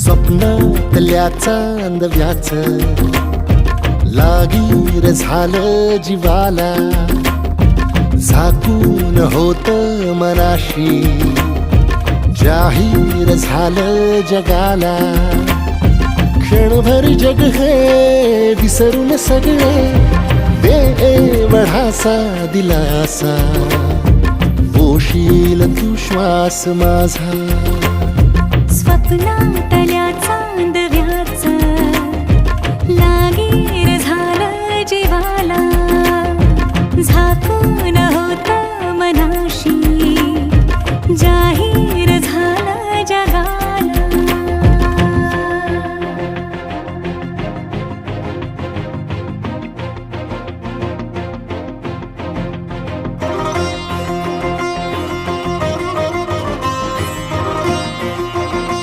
स्वप्नातल्या चांदव्याच लागीर झालं जीवाला, झाकून होत मनाशी जाहीर झालं जगाला. क्षणभर जग हे विसरून सगळे देवढासा दिलासा, पोशील तू श्वास माझा. स्वप्ना